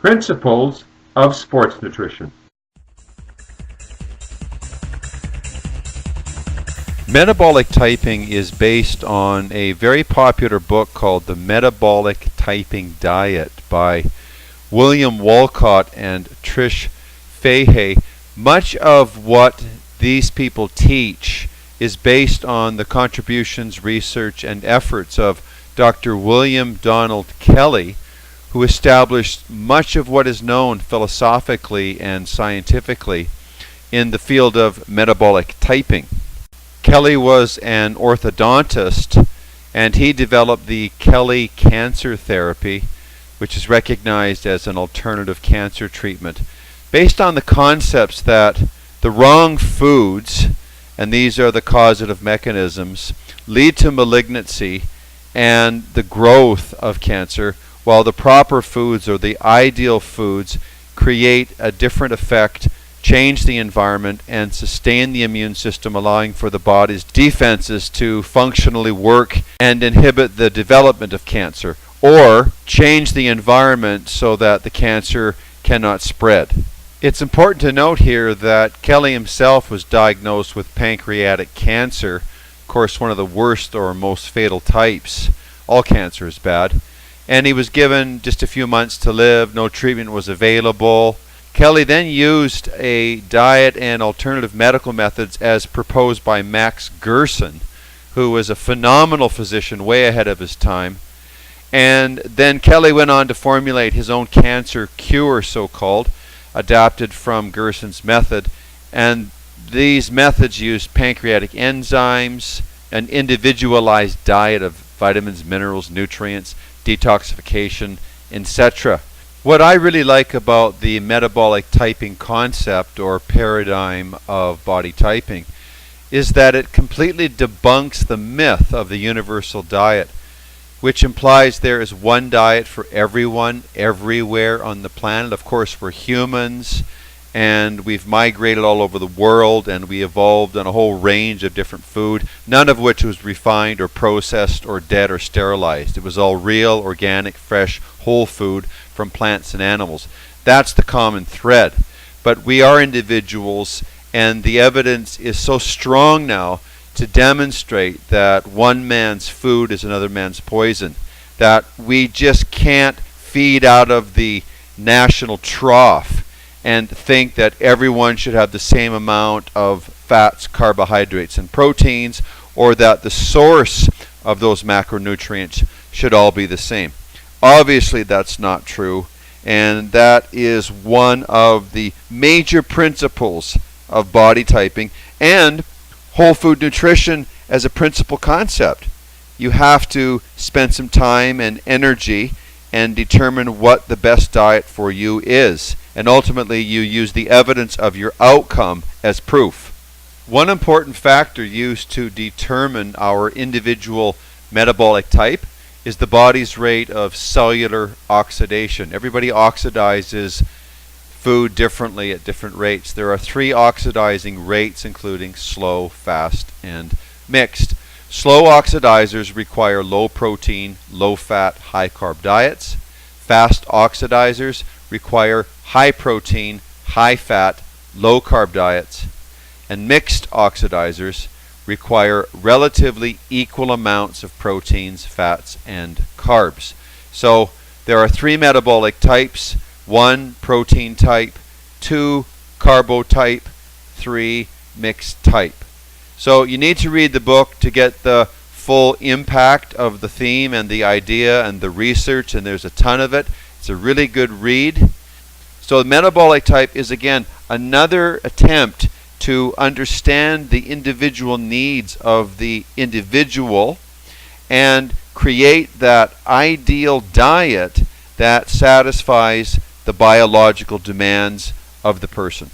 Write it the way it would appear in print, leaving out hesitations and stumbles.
Principles of Sports Nutrition. Metabolic typing is based on a very popular book called The Metabolic Typing Diet by William Walcott and Fahey. Much of what these people teach is based on the contributions, research, and efforts of Dr. William Donald Kelly, who established much of what is known philosophically and scientifically in the field of metabolic typing. Kelly was an orthodontist, and he developed the Kelly cancer therapy, which is recognized as an alternative cancer treatment, based on the concepts that the wrong foods, and these are the causative mechanisms, lead to malignancy and the growth of cancer, while the proper foods or the ideal foods create a different effect, change the environment, and sustain the immune system, allowing for the body's defenses to functionally work and inhibit the development of cancer, or change the environment so that the cancer cannot spread. It's important to note here that Kelly himself was diagnosed with pancreatic cancer, of course one of the worst or most fatal types. All cancer is bad. And he was given just a few months to live, no treatment was available. Kelly then used a diet and alternative medical methods as proposed by Max Gerson, who was a phenomenal physician way ahead of his time. And then Kelly went on to formulate his own cancer cure, so-called, adapted from Gerson's method. And these methods used pancreatic enzymes, an individualized diet of vitamins, minerals, nutrients, detoxification, etc. What I really like about the metabolic typing concept or paradigm of body typing is that it completely debunks the myth of the universal diet, which implies there is one diet for everyone, everywhere on the planet. Of course, we're humans, and we've migrated all over the world, and we evolved on a whole range of different food, none of which was refined or processed or dead or sterilized. It was all real, organic, fresh, whole food from plants and animals. That's the common thread. But we are individuals, and the evidence is so strong now to demonstrate that one man's food is another man's poison, that we just can't feed out of the national trough and think that everyone should have the same amount of fats, carbohydrates, and proteins, or that the source of those macronutrients should all be the same. Obviously that's not true, and that is one of the major principles of body typing and whole food nutrition as a principal concept. You have to spend some time and energy and determine what the best diet for you is. And ultimately you use the evidence of your outcome as proof. One important factor used to determine our individual metabolic type is the body's rate of cellular oxidation. Everybody oxidizes food differently at different rates. There are 3 oxidizing rates, including slow, fast, and mixed. Slow oxidizers require low protein, low fat, high carb diets. Fast oxidizers require high protein, high fat, low carb diets. And mixed oxidizers require relatively equal amounts of proteins, fats, and carbs. So there are 3 metabolic types: 1 protein type, 2 carbo type, 3 mixed type. So you need to read the book to get the full impact of the theme and the idea and the research, and there's a ton of it. It's a really good read. So the metabolic type is, again, another attempt to understand the individual needs of the individual and create that ideal diet that satisfies the biological demands of the person.